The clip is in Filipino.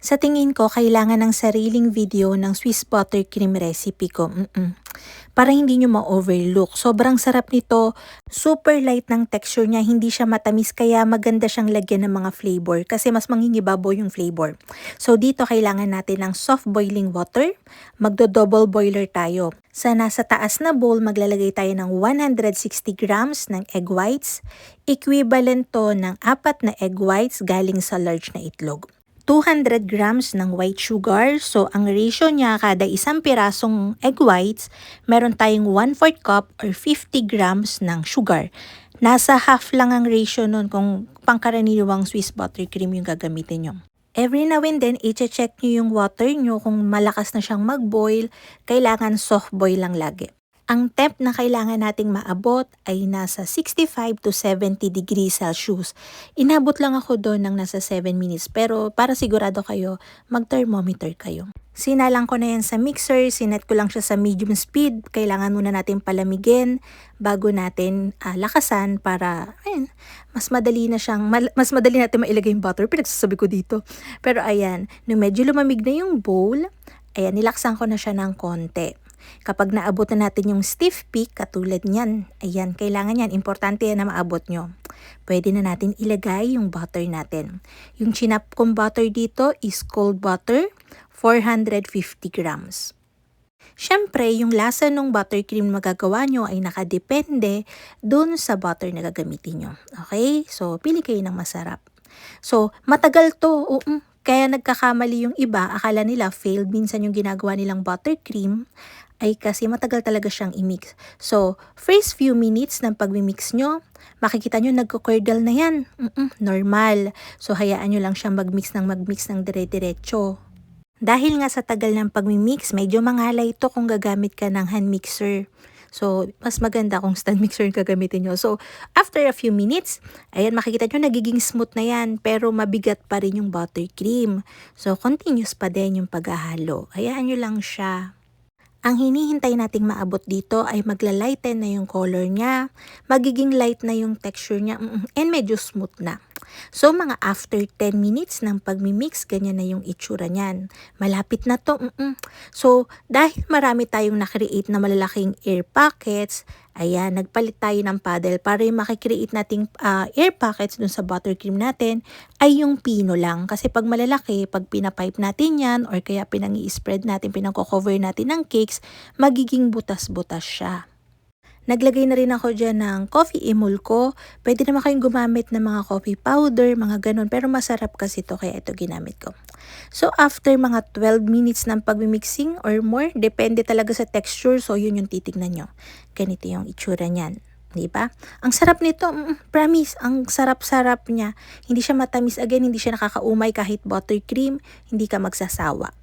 Sa tingin ko, kailangan ng sariling video ng Swiss buttercream recipe ko. Para hindi nyo ma-overlook. Sobrang sarap nito. Super light ng texture niya. Hindi siya matamis kaya maganda siyang lagyan ng mga flavor kasi mas mangingibabaw yung flavor. So dito kailangan natin ng soft boiling water. Magdo-double boiler tayo. Sa nasa taas na bowl, maglalagay tayo ng 160 grams ng egg whites. Equivalent to ng 4 na egg whites galing sa large na itlog. 200 grams ng white sugar. So, ang ratio niya, kada isang pirasong egg whites, meron tayong 1/4 cup or 50 grams ng sugar. Nasa half lang ang ratio nun kung pangkaraniwang Swiss buttercream yung gagamitin nyo. Every now and then, i-check nyo yung water nyo kung malakas na siyang mag-boil. Kailangan soft boil lang lagi. Ang temp na kailangan nating maabot ay nasa 65 to 70 degrees Celsius. Inabot lang ako doon ng nasa 7 minutes pero para sigurado kayo, mag-thermometer kayo. Sinalang ko na yan sa mixer, sinet ko lang siya sa medium speed. Kailangan muna natin palamigin bago natin lakasan para mas madali natin mailagay yung butter. Pinagsasabi ko dito. Pero ayan, nung medyo lumamig na yung bowl, ayan, nilaksan ko na siya ng konti. Kapag naabot na natin yung stiff peak, katulad niyan, ayan, kailangan yan, importante yan na maabot nyo. Pwede na natin ilagay yung butter natin. Yung chinap kong butter dito is cold butter, 450 grams. Siyempre, yung lasa ng buttercream na magagawa nyo ay nakadepende dun sa butter na gagamitin nyo. Okay? So, pili kayo ng masarap. So, matagal to. Kaya nagkakamali yung iba, akala nila failed minsan yung ginagawa nilang buttercream ay kasi matagal talaga siyang i-mix. So, first few minutes ng pag-mix nyo, makikita nyo nagko-curdle na yan. Normal. So, hayaan nyo lang siyang mag-mix ng dire-diretso. Dahil nga sa tagal ng pag-mix, medyo mangalay ito kung gagamit ka ng hand mixer. So, mas maganda kung stand mixer yung gagamitin nyo. So, after a few minutes, ayan, makikita nyo nagiging smooth na yan, pero mabigat pa rin yung buttercream. So, continuous pa din yung paghahalo. Hayaan nyo lang siya. Ang hinihintay nating maabot dito ay magla-lighten na yung color niya, magiging light na yung texture niya, and medyo smooth na. So, mga after 10 minutes ng pagmimix, ganyan na yung itsura niyan. Malapit na to. So, dahil marami tayong na-create na malalaking air pockets, ayan, nagpalit tayo ng paddle para yung makikreate nating air pockets dun sa buttercream natin ay yung pino lang. Kasi pag malalaki, pag pinapipe natin yan or kaya pinang-i-spread natin, pinang-cover natin ng cakes, magiging butas-butas siya. Naglagay na rin ako dyan ng coffee emulko. Pwede naman kayong gumamit ng mga coffee powder, mga ganun. Pero masarap kasi ito kaya ito ginamit ko. So after mga 12 minutes ng pag-mixing or more, depende talaga sa texture. So yun yung titignan nyo. Ganito yung itsura niyan. Diba? Ang sarap nito, promise, ang sarap-sarap niya. Hindi siya matamis again, hindi siya nakakaumay kahit buttercream, hindi ka magsasawa.